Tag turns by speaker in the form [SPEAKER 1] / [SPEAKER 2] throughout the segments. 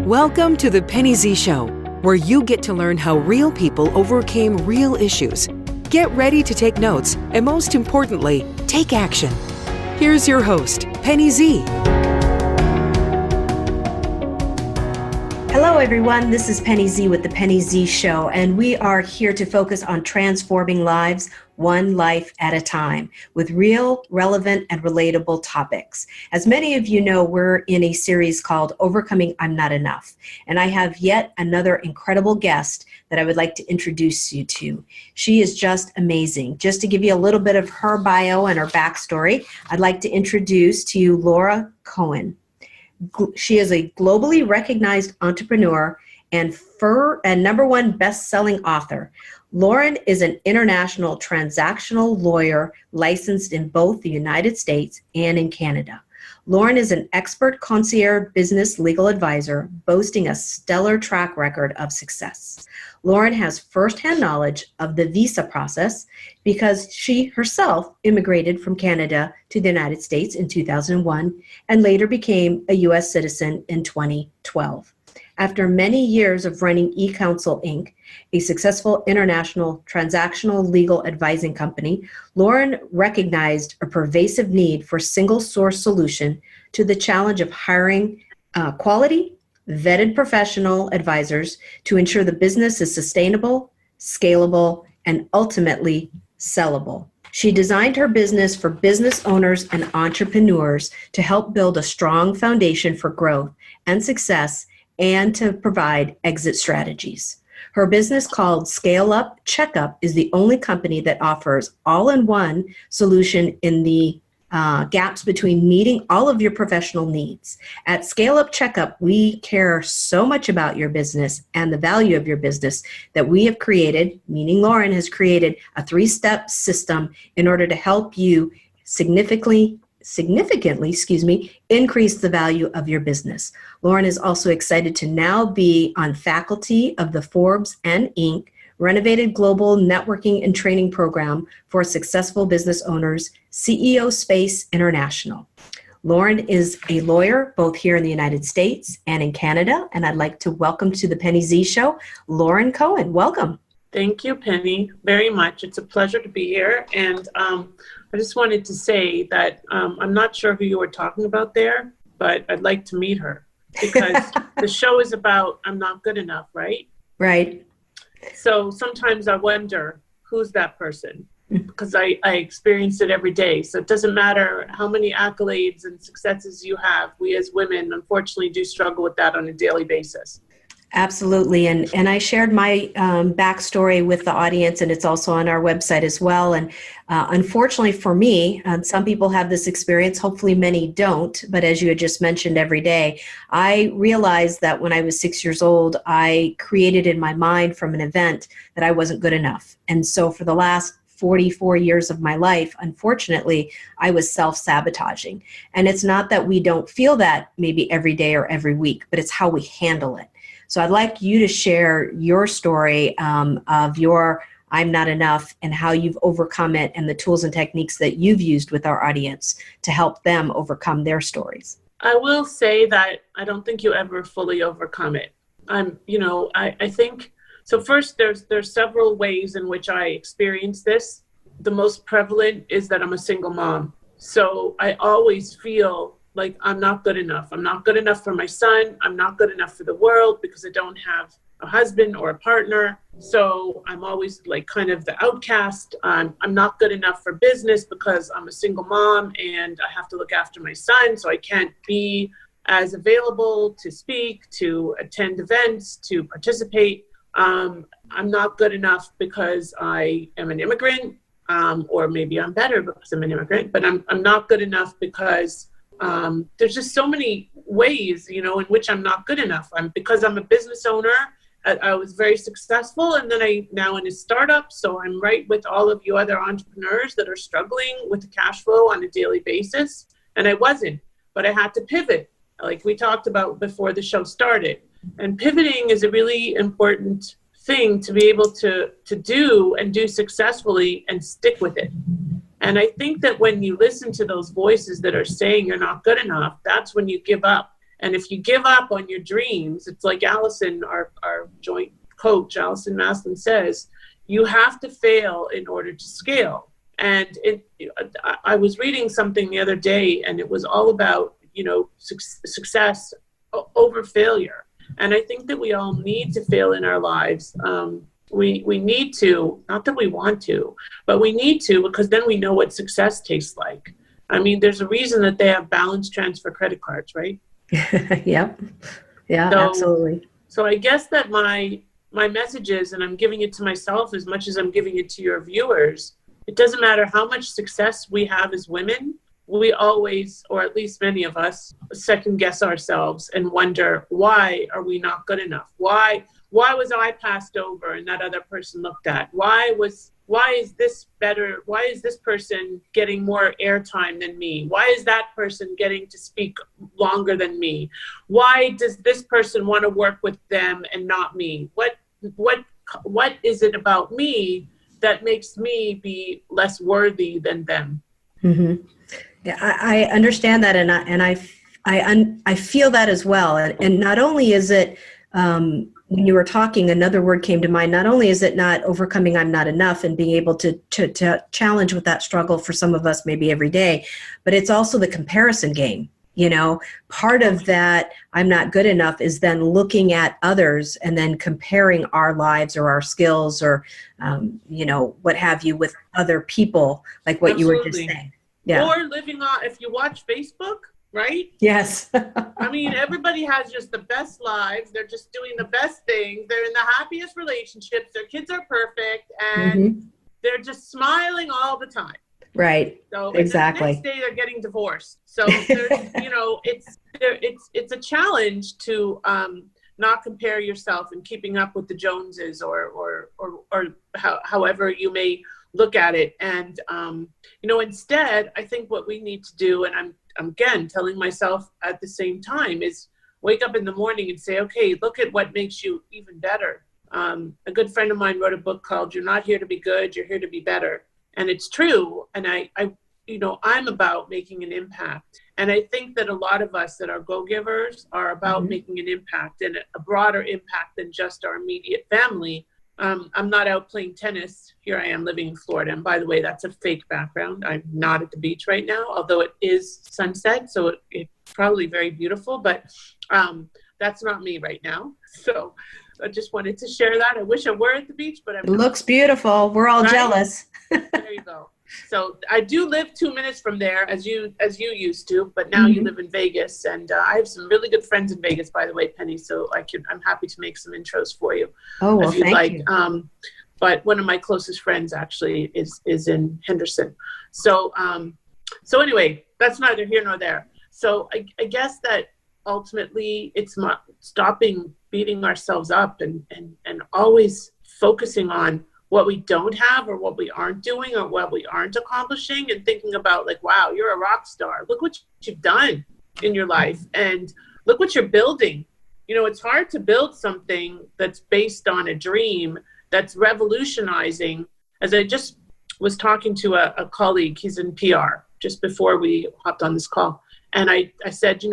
[SPEAKER 1] Welcome to the Penny Z Show, where you get to learn how real people overcame real issues. Get ready to take notes and, most importantly, take action. Here's your host, Penny Z.
[SPEAKER 2] Hello, everyone. This is Penny Z with the Penny Z Show, and we are here to focus on transforming lives one life at a time with real, relevant, and relatable topics. As many of you know, we're in a series called Overcoming I'm Not Enough, and I have yet another incredible guest that I would like to introduce you to. She is just amazing. Just to give you a little bit of her bio and her backstory, I'd like to introduce to you Laura Cohen. She is a globally recognized entrepreneur and number one best-selling author. Lauren is an international transactional lawyer licensed in both the United States and in Canada. Lauren is an expert concierge business legal advisor, boasting a stellar track record of success. Lauren has firsthand knowledge of the visa process because she herself immigrated from Canada to the United States in 2001 and later became a U.S. citizen in 2012. After many years of running eCounsel Inc., a successful international transactional legal advising company, Lauren recognized a pervasive need for a single source solution to the challenge of hiring quality, vetted professional advisors to ensure the business is sustainable, scalable, and ultimately sellable. She designed her business for business owners and entrepreneurs to help build a strong foundation for growth and success and to provide exit strategies. Her business called Scale Up Checkup is the only company that offers all-in-one solution in the gaps between meeting all of your professional needs. At Scale Up Checkup, we care so much about your business and the value of your business that we have created, meaning Lauren has created, a 3-step system in order to help you significantly, increase the value of your business. Lauren is also excited to now be on faculty of the Forbes and Inc. Renovated Global Networking and Training Program for Successful Business Owners, CEO Space International. Lauren is a lawyer both here in the United States and in Canada, and I'd like to welcome to the Penny Z Show, Lauren Cohen. Welcome.
[SPEAKER 3] Thank you, Penny, very much. It's a pleasure to be here. And I just wanted to say that I'm not sure who you were talking about there, but I'd like to meet her because the show is about I'm not good enough, right?
[SPEAKER 2] Right.
[SPEAKER 3] So sometimes I wonder who's that person because I experience it every day. So it doesn't matter how many accolades and successes you have. We as women, unfortunately, do struggle with that on a daily basis.
[SPEAKER 2] Absolutely. And I shared my backstory with the audience, and it's also on our website as well. And unfortunately for me, some people have this experience, hopefully many don't, but as you had just mentioned every day, I realized that when I was 6 years old, I created in my mind from an event that I wasn't good enough. And so for the last 44 years of my life, unfortunately, I was self-sabotaging. And it's not that we don't feel that maybe every day or every week, but it's how we handle it. So I'd like you to share your story of your I'm Not Enough and how you've overcome it and the tools and techniques that you've used with our audience to help them overcome their stories.
[SPEAKER 3] I will say that I don't think you ever fully overcome it. I think, so first there's several ways in which I experience this. The most prevalent is that I'm a single mom. So I always feel like I'm not good enough. I'm not good enough for my son. I'm not good enough for the world because I don't have a husband or a partner. So I'm always like kind of the outcast. I'm not good enough for business because I'm a single mom and I have to look after my son. So I can't be as available to speak, to attend events, to participate. I'm not good enough because I am an immigrant, or maybe I'm better because I'm an immigrant, but I'm not good enough because there's just so many ways, in which I'm not good enough. Because I'm a business owner, I was very successful, and then I now in a startup. So I'm right with all of you other entrepreneurs that are struggling with the cash flow on a daily basis. And I wasn't, but I had to pivot, like we talked about before the show started. And pivoting is a really important thing to be able to do and do successfully and stick with it. And I think that when you listen to those voices that are saying you're not good enough, that's when you give up And if you give up on your dreams, it's like Allison, our joint coach, Allison Maslin says, you have to fail in order to scale. And I was reading something the other day, and it was all about, success over failure. And I think that we all need to fail in our lives. We need to, not that we want to, but we need to, because then we know what success tastes like. I mean, there's a reason that they have balance transfer credit cards, right?
[SPEAKER 2] Yep. Yeah, absolutely.
[SPEAKER 3] So I guess that my message is, and I'm giving it to myself as much as I'm giving it to your viewers, it doesn't matter how much success we have as women, we always, or at least many of us, second guess ourselves and wonder, why are we not good enough? Why was I passed over and that other person looked at? Why is this better? Why is this person getting more airtime than me? Why is that person getting to speak longer than me? Why does this person want to work with them and not me? What is it about me that makes me be less worthy than them?
[SPEAKER 2] Mm-hmm. Yeah, I understand that, and I feel that as well. And not only is it, when you were talking, another word came to mind. Not only is it not overcoming I'm not enough and being able to challenge with that struggle for some of us maybe every day, but it's also the comparison game. Part of that I'm not good enough is then looking at others and then comparing our lives or our skills or, what have you with other people, like what
[SPEAKER 3] Absolutely.
[SPEAKER 2] You were just saying. Yeah.
[SPEAKER 3] Or living on, if you watch Facebook, right?
[SPEAKER 2] Yes.
[SPEAKER 3] I mean, everybody has just the best lives. They're just doing the best things. They're in the happiest relationships. Their kids are perfect, and they're just smiling all the time.
[SPEAKER 2] Right.
[SPEAKER 3] So
[SPEAKER 2] exactly.
[SPEAKER 3] The next day they're getting divorced. So there's, it's a challenge to not compare yourself and keeping up with the Joneses or however you may look at it. And instead, I think what we need to do, and I'm again telling myself at the same time, is wake up in the morning and say, okay, look at what makes you even better. A good friend of mine wrote a book called You're Not Here to Be Good, You're Here to Be Better. And it's true. And I'm about making an impact. And I think that a lot of us that are go-givers are about making an impact, and a broader impact than just our immediate family. I'm not out playing tennis. Here I am living in Florida. And by the way, that's a fake background. I'm not at the beach right now, although it is sunset. So it's probably very beautiful, but that's not me right now. So I just wanted to share that. I wish I were at the beach, but I'm not.
[SPEAKER 2] It looks beautiful. We're all jealous.
[SPEAKER 3] There you go. So I do live 2 minutes from there, as you used to, but now you live in Vegas, and I have some really good friends in Vegas, by the way, Penny. So I'm happy to make some intros for you.
[SPEAKER 2] Oh, well, thank you.
[SPEAKER 3] But one of my closest friends actually is in Henderson. So anyway, that's neither here nor there. So I guess that ultimately it's not stopping beating ourselves up and always focusing on what we don't have or what we aren't doing or what we aren't accomplishing, and thinking about like, wow, you're a rock star. Look what you've done in your life, and look what you're building. It's hard to build something that's based on a dream that's revolutionizing. As I just was talking to a colleague, he's in PR, just before we hopped on this call. And I said,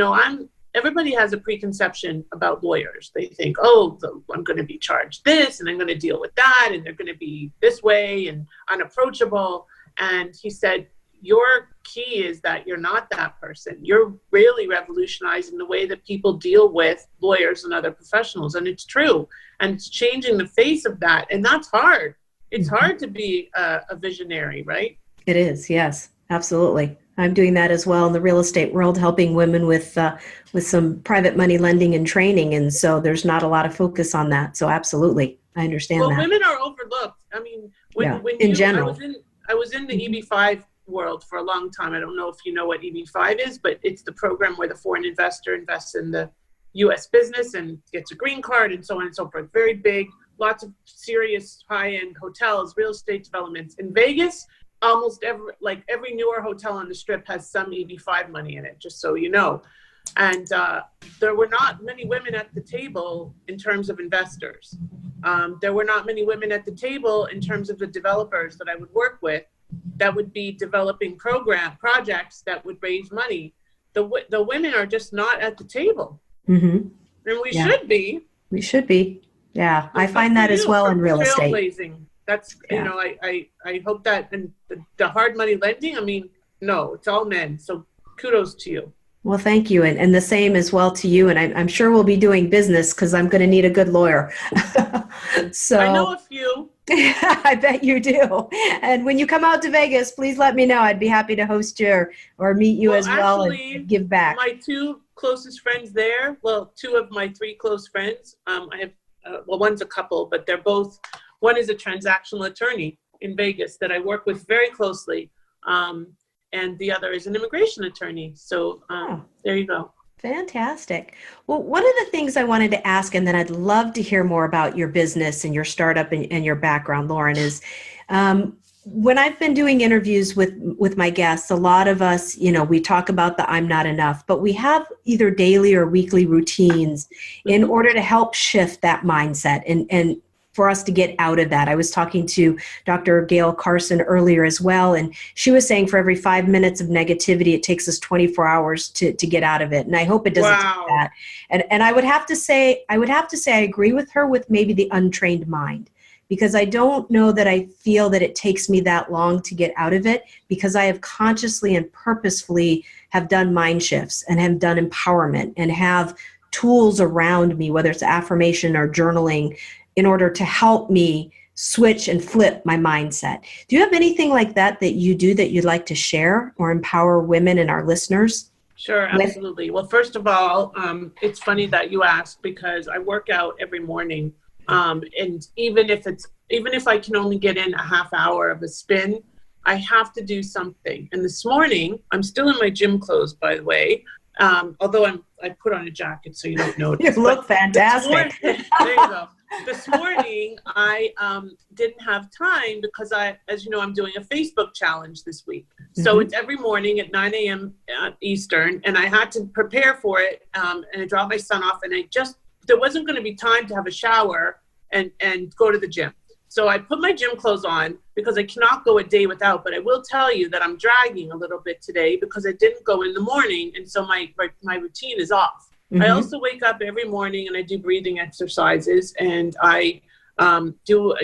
[SPEAKER 3] everybody has a preconception about lawyers. They think, I'm going to be charged this, and I'm going to deal with that, and they're going to be this way and unapproachable. And he said, your key is that you're not that person. You're really revolutionizing the way that people deal with lawyers and other professionals. And it's true. And it's changing the face of that. And that's hard. It's hard to be a visionary, right?
[SPEAKER 2] It is. Yes, absolutely. I'm doing that as well in the real estate world, helping women with some private money lending and training. And so there's not a lot of focus on that. So absolutely, I understand that.
[SPEAKER 3] Well, women are overlooked. I mean,
[SPEAKER 2] in general.
[SPEAKER 3] I was in the EB-5 world for a long time. I don't know if you know what EB-5 is, but it's the program where the foreign investor invests in the U.S. business and gets a green card and so on and so forth. Very big, lots of serious high-end hotels, real estate developments. In Vegas, almost every newer hotel on the Strip has some EB-5 money in it, just so you know. And there were not many women at the table in terms of investors. There were not many women at the table in terms of the developers that I would work with that would be developing projects that would raise money. The women are just not at the table.
[SPEAKER 2] Mm-hmm.
[SPEAKER 3] And we
[SPEAKER 2] Yeah.
[SPEAKER 3] should be.
[SPEAKER 2] We should be. Yeah.
[SPEAKER 3] So
[SPEAKER 2] I find that as well in real estate.
[SPEAKER 3] Trailblazing. That's,
[SPEAKER 2] Yeah.
[SPEAKER 3] I hope that, and the hard money lending, I mean, no, it's all men. So kudos to you.
[SPEAKER 2] Well, thank you. And the same as well to you. And I'm sure we'll be doing business because I'm going to need a good lawyer. So
[SPEAKER 3] I know a few.
[SPEAKER 2] I bet you do. And when you come out to Vegas, please let me know. I'd be happy to host you or meet you as well and give back.
[SPEAKER 3] My two closest friends there, well, two of my three close friends, I have, one's a couple, but they're both, one is a transactional attorney in Vegas that I work with very closely. And the other is an immigration attorney. So there you go.
[SPEAKER 2] Fantastic. Well, one of the things I wanted to ask, and then I'd love to hear more about your business and your startup and your background, Lauren, is when I've been doing interviews with my guests, a lot of us, we talk about the I'm not enough, but we have either daily or weekly routines in order to help shift that mindset and for us to get out of that. I was talking to Dr. Gail Carson earlier as well, and she was saying for every 5 minutes of negativity, it takes us 24 hours to get out of it. And I hope it doesn't take that. And I would have to say I agree with her with maybe the untrained mind, because I don't know that I feel that it takes me that long to get out of it, because I have consciously and purposefully have done mind shifts and have done empowerment and have tools around me, whether it's affirmation or journaling, in order to help me switch and flip my mindset. Do you have anything like that you do that you'd like to share or empower women and our listeners?
[SPEAKER 3] Sure, absolutely. Well, first of all, it's funny that you asked, because I work out every morning. And even if I can only get in a half hour of a spin, I have to do something. And this morning, I'm still in my gym clothes, by the way. Although I put on a jacket so you don't notice.
[SPEAKER 2] You look fantastic.
[SPEAKER 3] There you go. This morning, I didn't have time because as you know, I'm doing a Facebook challenge this week. So it's every morning at 9 a.m. Eastern, and I had to prepare for it. And I dropped my son off, and there wasn't going to be time to have a shower and go to the gym. So I put my gym clothes on because I cannot go a day without, but I will tell you that I'm dragging a little bit today because I didn't go in the morning. And so my routine is off. I also wake up every morning and I do breathing exercises, and I do,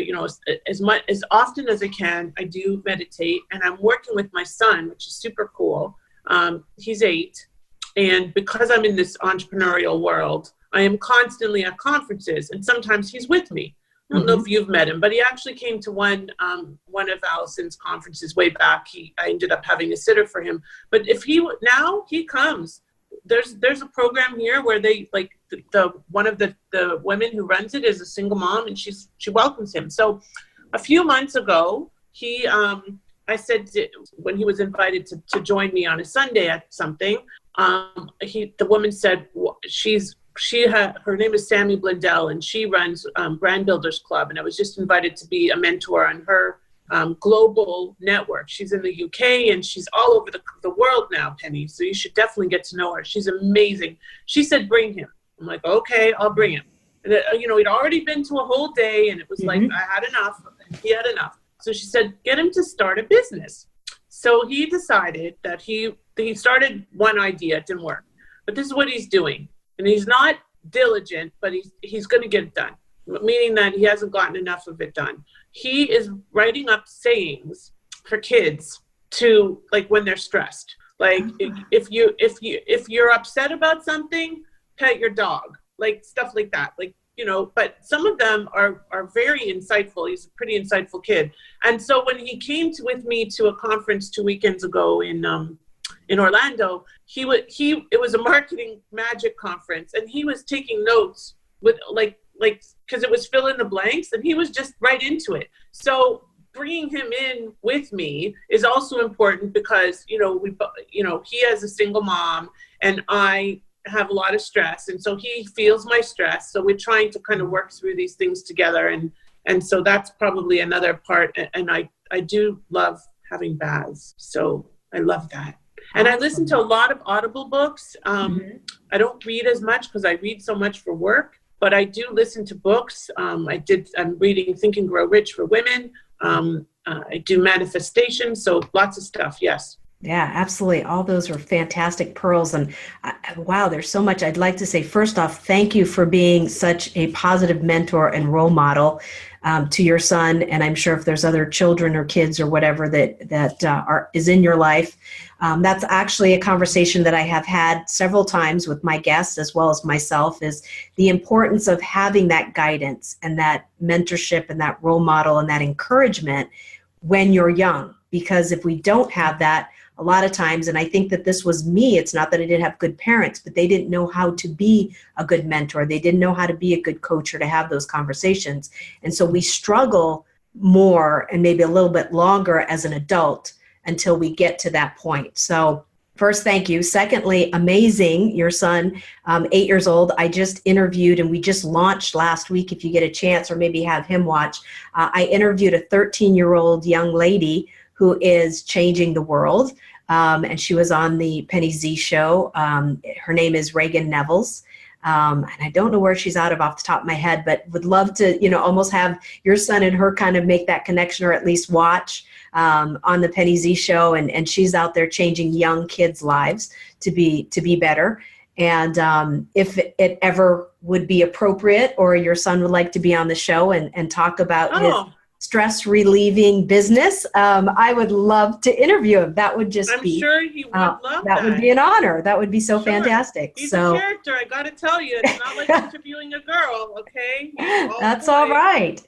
[SPEAKER 3] as often as I can, I do meditate, and I'm working with my son, which is super cool. He's 8. And because I'm in this entrepreneurial world, I am constantly at conferences, and sometimes he's with me. I don't know if you've met him, but he actually came to one of Allison's conferences way back. I ended up having a sitter for him. But now he comes. There's a program here where they one of the women who runs it is a single mom, and she welcomes him. So a few months ago, I said when he was invited to join me on a Sunday at something, the woman said her name is Sammy Blundell, and she runs Brand Builders Club, and I was just invited to be a mentor on her global network. She's in the UK, and she's all over the world now, Penny, so you should definitely get to know her. She's amazing. She said, bring him. I'm like, okay, I'll bring him. And he'd already been to a whole day, and it was like, I had enough. He had enough. So she said, get him to start a business. So he decided that he started one idea. It didn't work. But this is what he's doing. And he's not diligent, but he's going to get it done, meaning that he hasn't gotten enough of it done. He is writing up sayings for kids to, like, when they're stressed. Like, if you're upset about something, pet your dog, like stuff like that. Like, but some of them are very insightful. He's a pretty insightful kid. And so when he came with me to a conference 2 weekends ago in Orlando, it was a marketing magic conference, and he was taking notes with like because it was fill in the blanks, and he was just right into it. So bringing him in with me is also important because he has a single mom, and I have a lot of stress, and so he feels my stress. So we're trying to kind of work through these things together, and so that's probably another part. And I do love having baths, so I love that. And I listen to a lot of Audible books. I don't read as much because I read so much for work, but I do listen to books. I'm reading Think and Grow Rich for Women. I do manifestation, so lots of stuff, yes.
[SPEAKER 2] Yeah, absolutely. All those are fantastic pearls. And wow, there's so much I'd like to say. First off, thank you for being such a positive mentor and role model to your son. And I'm sure if there's other children or kids or whatever that is in your life, that's actually a conversation that I have had several times with my guests as well as myself, is the importance of having that guidance and that mentorship and that role model and that encouragement when you're young. Because if we don't have that, a lot of times, and I think that this was me, it's not that I didn't have good parents, but they didn't know how to be a good mentor. They didn't know how to be a good coach or to have those conversations. And so we struggle more and maybe a little bit longer as an adult until we get to that point. So first, thank you. Secondly, amazing. Your son, 8 years old, I just interviewed, and we just launched last week, if you get a chance, or maybe have him watch. I interviewed a 13-year-old young lady who is changing the world. And she was on the Penny Z show. Her name is Reagan Nevels. And I don't know where she's out of off the top of my head, but would love to, almost have your son and her kind of make that connection, or at least watch on the Penny Z show. And she's out there changing young kids' lives to be better. And if it ever would be appropriate, or your son would like to be on the show and talk about his stress relieving business, I would love to interview him. That would just
[SPEAKER 3] I'm sure he would love that.
[SPEAKER 2] That would be an honor. That would be so fantastic.
[SPEAKER 3] He's a character, I got to tell you. It's not like interviewing a girl, okay?
[SPEAKER 2] That's all right.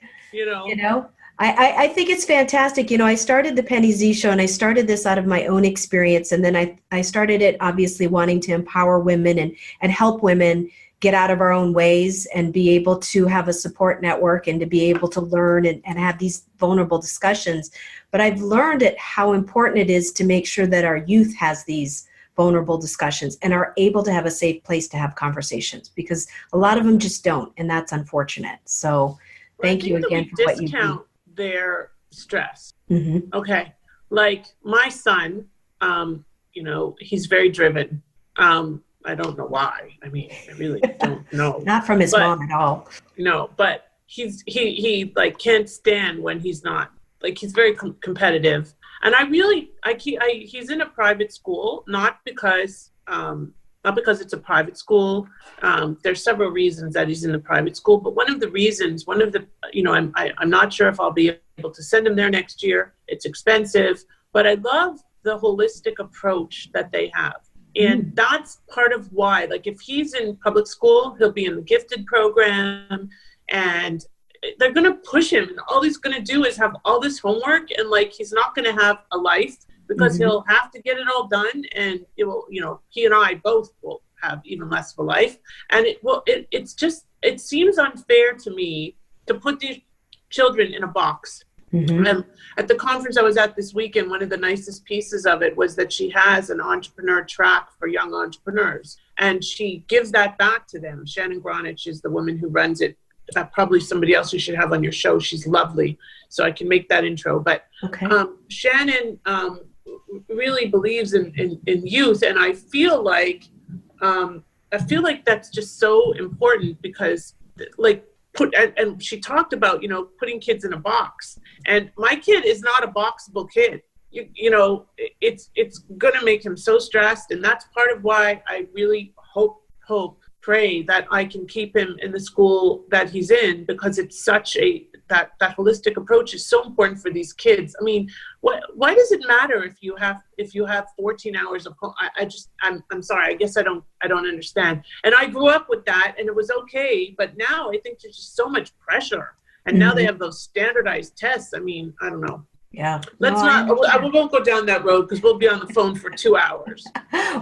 [SPEAKER 2] I think it's fantastic. I started the Penny Z show, and I started this out of my own experience. And then I started it obviously wanting to empower women and help women get out of our own ways and be able to have a support network and to be able to learn and have these vulnerable discussions. But I've learned how important it is to make sure that our youth has these vulnerable discussions and are able to have a safe place to have conversations, because a lot of them just don't, and that's unfortunate. So thank you again for what you do.
[SPEAKER 3] Discount their stress.
[SPEAKER 2] Mm-hmm.
[SPEAKER 3] Okay. Like my son, he's very driven. I don't know why. I mean, I really don't know.
[SPEAKER 2] Not from his mom at all.
[SPEAKER 3] No, but he like can't stand when he's not. Like, he's very competitive. And he's in a private school, not because it's a private school. There's several reasons that he's in the private school, but I'm not sure if I'll be able to send him there next year. It's expensive, but I love the holistic approach that they have. And that's part of why, like, if he's in public school, he'll be in the gifted program, and they're going to push him. And all he's going to do is have all this homework, and like, he's not going to have a life, because he'll have to get it all done. And it will, he and I both will have even less of a life. And it seems unfair to me to put these children in a box. At the conference I was at this weekend, one of the nicest pieces of it was that she has an entrepreneur track for young entrepreneurs, and she gives that back to them. Shannon Gronich is the woman who runs it. Probably somebody else you should have on your show. She's lovely, so I can make that intro. But Shannon really believes in youth, and I feel like that's just so important, because like. And she talked about, putting kids in a box. And my kid is not a boxable kid. It's going to make him so stressed. And that's part of why I really pray that I can keep him in the school that he's in, because it's such that holistic approach is so important for these kids. I mean, why does it matter if you have 14 hours of home? I'm sorry. I guess I don't understand. And I grew up with that, and it was okay. But now I think there's just so much pressure, and now they have those standardized tests. I mean, I don't know.
[SPEAKER 2] Yeah.
[SPEAKER 3] We won't go down that road, because we'll be on the phone for 2 hours.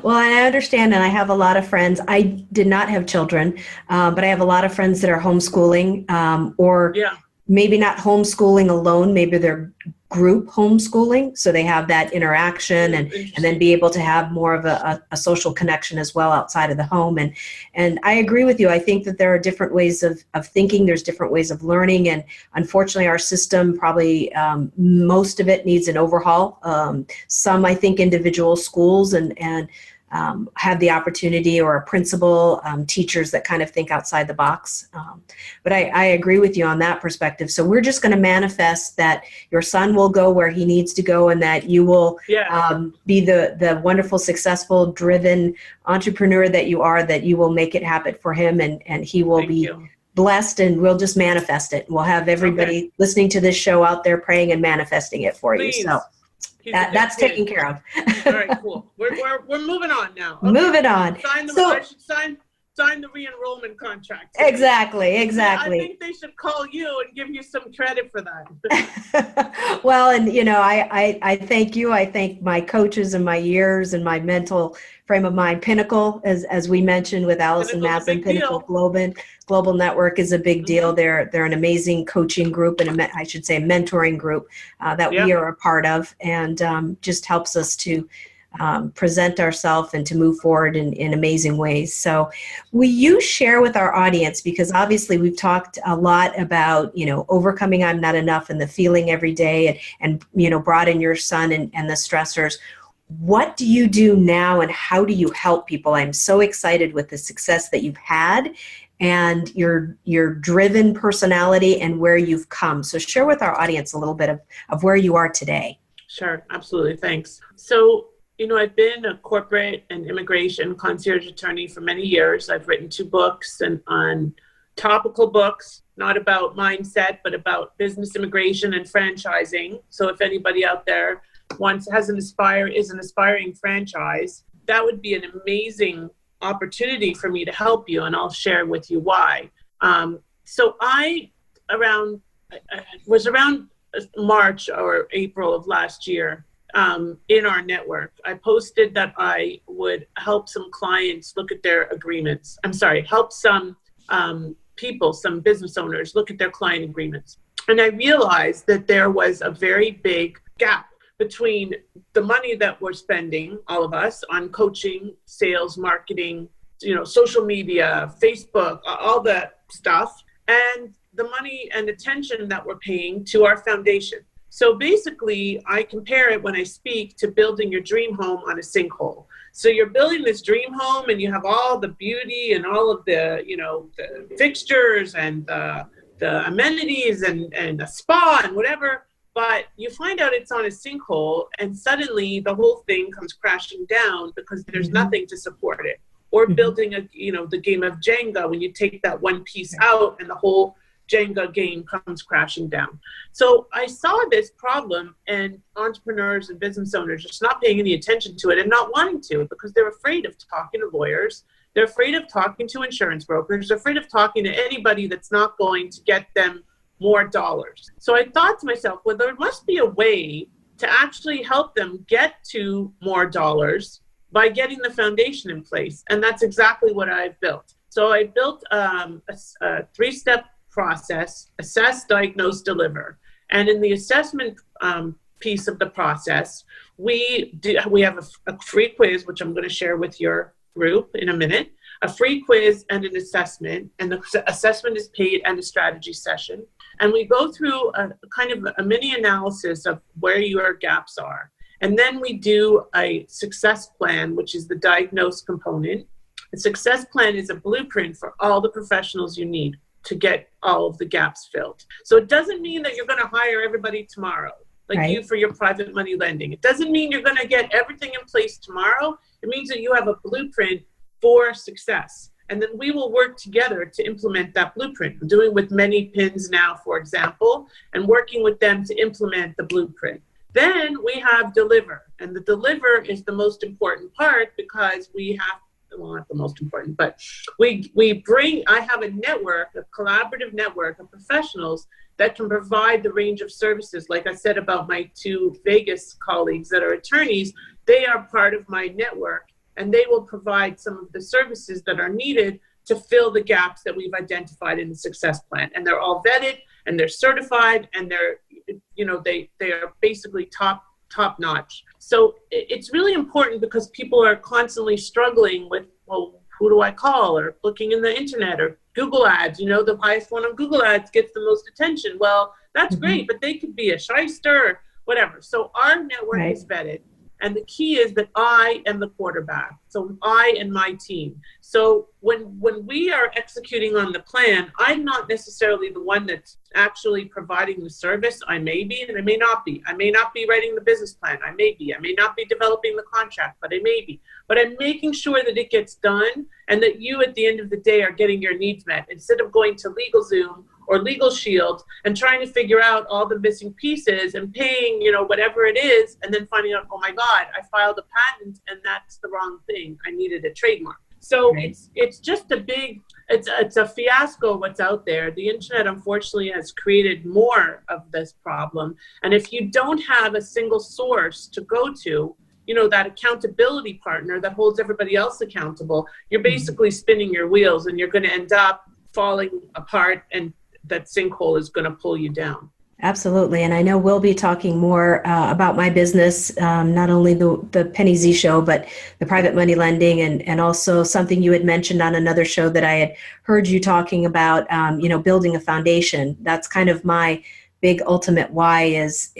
[SPEAKER 2] Well, I understand. And I have a lot of friends. I did not have children, but I have a lot of friends that are homeschooling, or maybe not homeschooling alone. Maybe they're group homeschooling. So they have that interaction and then be able to have more of a social connection as well outside of the home. And I agree with you. I think that there are different ways of thinking. There's different ways of learning. And unfortunately, our system probably, most of it needs an overhaul. Some, I think, individual schools and have the opportunity, or a principal, teachers that kind of think outside the box. But I agree with you on that perspective. So we're just going to manifest that your son will go where he needs to go, and that you will be the wonderful, successful, driven entrepreneur that you are, that you will make it happen for him, and he will be blessed, and we'll just manifest it. We'll have everybody listening to this show out there praying and manifesting it for you. So that's taken care of.
[SPEAKER 3] All right, cool. We're moving on now. Okay.
[SPEAKER 2] Moving on.
[SPEAKER 3] I should sign the re-enrollment contract.
[SPEAKER 2] Exactly.
[SPEAKER 3] I think they should call you and give you some credit for that.
[SPEAKER 2] Well, and I thank you. I thank my coaches and my years and my mental frame of mind. Pinnacle, as we mentioned with Allison Madsen, Pinnacle Global Network is a big deal. They're an amazing coaching group, and I should say mentoring group that we are a part of, and just helps us to present ourselves and to move forward in amazing ways. So will you share with our audience, because obviously we've talked a lot about, overcoming I'm not enough and the feeling every day, and brought in your son and the stressors. What do you do now, and how do you help people? I'm so excited with the success that you've had and your driven personality and where you've come. So share with our audience a little bit of where you are today.
[SPEAKER 3] Sure, absolutely. Thanks. So, I've been a corporate and immigration concierge attorney for many years. I've written 2 books and on topical books, not about mindset, but about business immigration and franchising. So if anybody out there is an aspiring franchise, that would be an amazing opportunity for me to help you, and I'll share with you why. So I was around March or April of last year, in our network, I posted that I would help some clients look at their agreements. Help some people, some business owners look at their client agreements. And I realized that there was a very big gap between the money that we're spending, all of us, on coaching, sales, marketing, social media, Facebook, all that stuff, and the money and attention that we're paying to our foundation. So basically, I compare it when I speak to building your dream home on a sinkhole. So you're building this dream home, and you have all the beauty and all of the, the fixtures and the amenities and a spa and whatever, but you find out it's on a sinkhole, and suddenly the whole thing comes crashing down because there's nothing to support it. Or building the game of Jenga, when you take that one piece out and the whole Jenga game comes crashing down. So I saw this problem, and entrepreneurs and business owners just not paying any attention to it and not wanting to, because they're afraid of talking to lawyers. They're afraid of talking to insurance brokers. They're afraid of talking to anybody that's not going to get them more dollars. So I thought to myself, well, there must be a way to actually help them get to more dollars by getting the foundation in place. And that's exactly what I've built. So I built a 3-step process: assess, diagnose, deliver. And in the assessment piece of the process, we have a free quiz, which I'm going to share with your group in a minute, a free quiz and an assessment. And the assessment is paid, and a strategy session. And we go through a kind of a mini analysis of where your gaps are. And then we do a success plan, which is the diagnose component. The success plan is a blueprint for all the professionals you need to get all of the gaps filled. So it doesn't mean that you're going to hire everybody tomorrow, like you for your private money lending. It doesn't mean you're going to get everything in place tomorrow. It means that you have a blueprint for success. And then we will work together to implement that blueprint. I'm doing with many pins now, for example, and working with them to implement the blueprint. Then we have deliver. And the deliver is the most important part, because we have, well, not the most important, but I have a network, a collaborative network of professionals that can provide the range of services. Like I said about my 2 Vegas colleagues that are attorneys, they are part of my network, and they will provide some of the services that are needed to fill the gaps that we've identified in the success plan. And they're all vetted, and they're certified, and they're, they are basically top notch. So it's really important, because people are constantly struggling with, well, who do I call? Or looking in the internet or Google ads, the highest one on Google ads gets the most attention. Well, that's great, but they could be a shyster or whatever. So our network is vetted, And the key is that I am the quarterback. So I and my team. So when we are executing on the plan, I'm not necessarily the one that's actually providing the service. I may be, and I may not be. I may not be writing the business plan. I may be. I may not be developing the contract, but I may be. But I'm making sure that it gets done and that you at the end of the day are getting your needs met instead of going to LegalZoom or Legal Shield and trying to figure out all the missing pieces and paying, whatever it is, and then finding out, oh my God, I filed a patent and that's the wrong thing. I needed a trademark. So
[SPEAKER 2] Right.
[SPEAKER 3] it's just it's a fiasco what's out there. The internet, unfortunately, has created more of this problem. And if you don't have a single source to go to, that accountability partner that holds everybody else accountable, you're basically spinning your wheels and you're going to end up falling apart, and that sinkhole is going to pull you down.
[SPEAKER 2] Absolutely. And I know we'll be talking more about my business, not only the Penny Z show, but the private money lending, and also something you had mentioned on another show that I had heard you talking about, building a foundation. That's kind of my big ultimate why is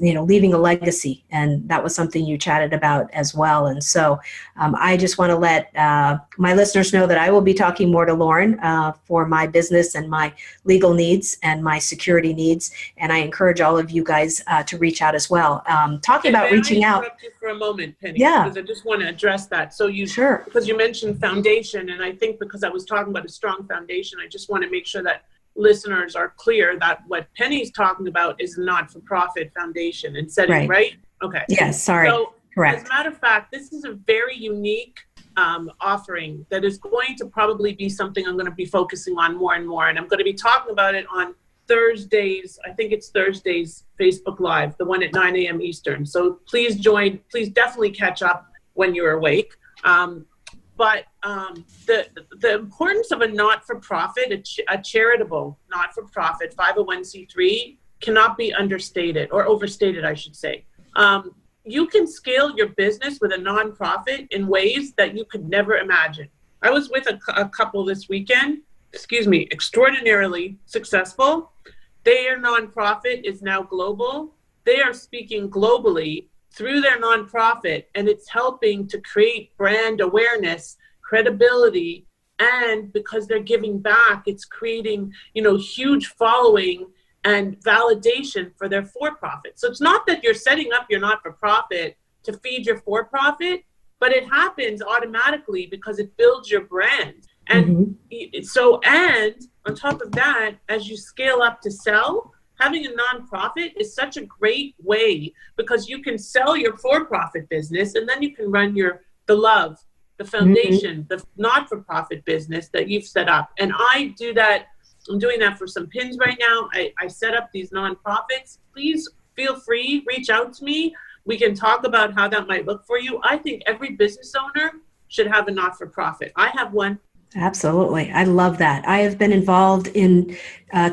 [SPEAKER 2] leaving a legacy. And that was something you chatted about as well. And so I just want to let my listeners know that I will be talking more to Lauren for my business and my legal needs and my security needs. And I encourage all of you guys to reach out as well. Talking about reaching out.
[SPEAKER 3] Interrupt you for a moment, Penny,
[SPEAKER 2] Yeah.
[SPEAKER 3] because I just want to address that. So
[SPEAKER 2] Sure.
[SPEAKER 3] because you mentioned foundation, and I think because I was talking about a strong foundation, I just want to make sure that listeners are clear that what Penny's talking about is not-for-profit foundation and setting, right? Okay.
[SPEAKER 2] Yes, sorry.
[SPEAKER 3] So,
[SPEAKER 2] correct.
[SPEAKER 3] As a matter of fact, this is a very unique offering that is going to probably be something I'm going to be focusing on more and more. And I'm going to be talking about it on Thursdays. I think it's Thursdays Facebook Live, the one at 9 a.m. Eastern. So please join. Please definitely catch up when you're awake. But the importance of a not-for-profit, a charitable not-for-profit 501c3 cannot be understated or overstated, I should say. You can scale your business with a nonprofit in ways that you could never imagine. I was with a couple this weekend, extraordinarily successful. Their nonprofit is now global. They are speaking globally through their nonprofit, and it's helping to create brand awareness, credibility, and because they're giving back, it's creating, huge following and validation for their for-profit. So it's not that you're setting up your not-for-profit to feed your for-profit, but it happens automatically because it builds your brand. And and on top of that, as you scale up to sell, having a nonprofit is such a great way because you can sell your for-profit business and then you can run the foundation, the not-for-profit business that you've set up. And I do that. I'm doing that for some pins right now. I set up these nonprofits. Please feel free, reach out to me. We can talk about how that might look for you. I think every business owner should have a not-for-profit. I have one.
[SPEAKER 2] Absolutely. I love that. I have been involved in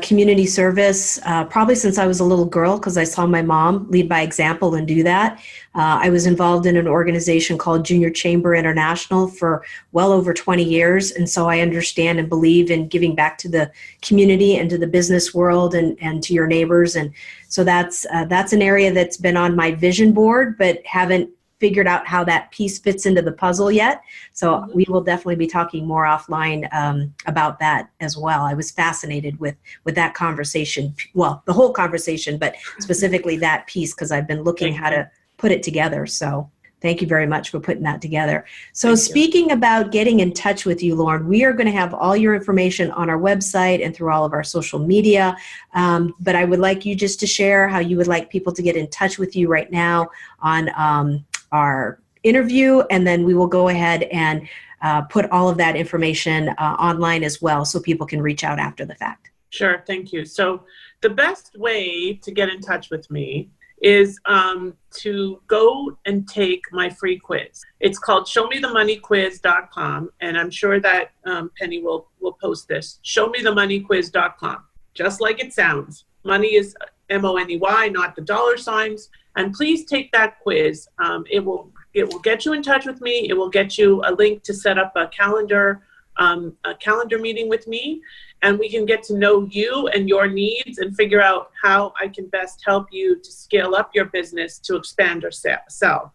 [SPEAKER 2] community service probably since I was a little girl because I saw my mom lead by example and do that. I was involved in an organization called Junior Chamber International for well over 20 years. And so I understand and believe in giving back to the community and to the business world and to your neighbors. And so that's an area that's been on my vision board, but haven't figured out how that piece fits into the puzzle yet. So we will definitely be talking more offline about that as well. I was fascinated with that conversation. Well, the whole conversation, but specifically that piece because I've been looking how to put it together. So thank you very much for putting that together. So speaking about getting in touch with you, Lauren, we are going to have all your information on our website and through all of our social media. But I would like you just to share how you would like people to get in touch with you right now on our interview, and then we will go ahead and put all of that information online as well so people can reach out after the fact.
[SPEAKER 3] Sure, thank you. So the best way to get in touch with me is to go and take my free quiz. It's called showmethemoneyquiz.com, and I'm sure that Penny will post this. Showmethemoneyquiz.com, just like it sounds. Money is M-O-N-E-Y, not the dollar signs. And please take that quiz. It will get you in touch with me. It will get you a link to set up a calendar meeting with me, and we can get to know you and your needs and figure out how I can best help you to scale up your business to expand or sell.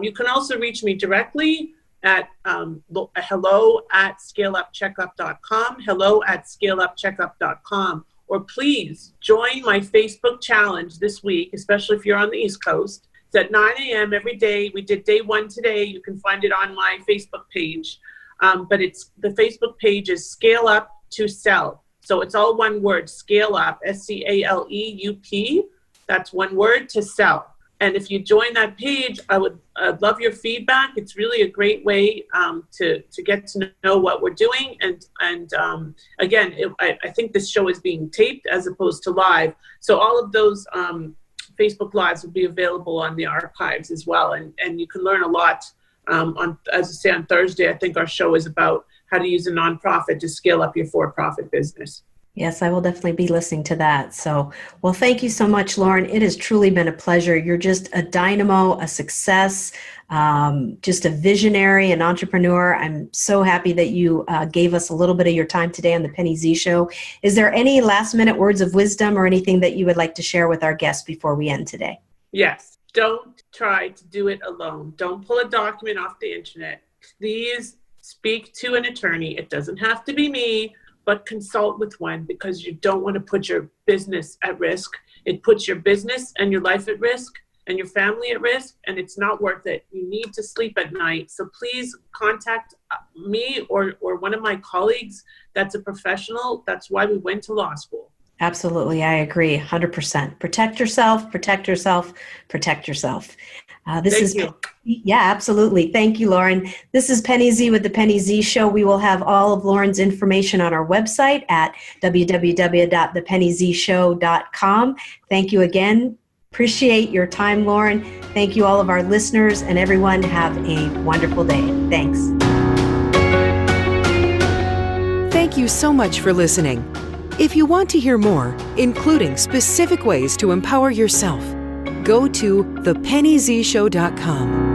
[SPEAKER 3] You can also reach me directly at hello@scaleupcheckup.com, hello@scaleupcheckup.com, or please join my Facebook challenge this week, especially if you're on the East Coast. It's at 9 a.m. every day. We did day 1 today. You can find it on my Facebook page. But the Facebook page is Scale Up to Sell. So it's all one word, Scale Up, SCALEUP. That's one word, to sell. And if you join that page, I'd love your feedback. It's really a great way to get to know what we're doing. And again, I think this show is being taped as opposed to live. So all of those Facebook Lives will be available on the archives as well. And you can learn a lot. As I say, on Thursday, I think our show is about how to use a nonprofit to scale up your for-profit business.
[SPEAKER 2] Yes, I will definitely be listening to that. So, well, thank you so much, Lauren. It has truly been a pleasure. You're just a dynamo, a success, just a visionary, an entrepreneur. I'm so happy that you gave us a little bit of your time today on the Penny Z Show. Is there any last-minute words of wisdom or anything that you would like to share with our guests before we end today?
[SPEAKER 3] Yes. Don't try to do it alone. Don't pull a document off the internet. Please speak to an attorney. It doesn't have to be me, but consult with one, because you don't want to put your business at risk. It puts your business and your life at risk and your family at risk, and it's not worth it. You need to sleep at night. So please contact me or one of my colleagues that's a professional. That's why we went to law school.
[SPEAKER 2] Absolutely. I agree 100%. Protect yourself, protect yourself, protect yourself. Thank you. Yeah, absolutely. Thank you, Lauren. This is Penny Z with the Penny Z Show. We will have all of Lauren's information on our website at www.thepennyzshow.com. Thank you again. Appreciate your time, Lauren. Thank you, all of our listeners, and everyone have a wonderful day. Thanks.
[SPEAKER 1] Thank you so much for listening. If you want to hear more, including specific ways to empower yourself, go to thepennyzshow.com.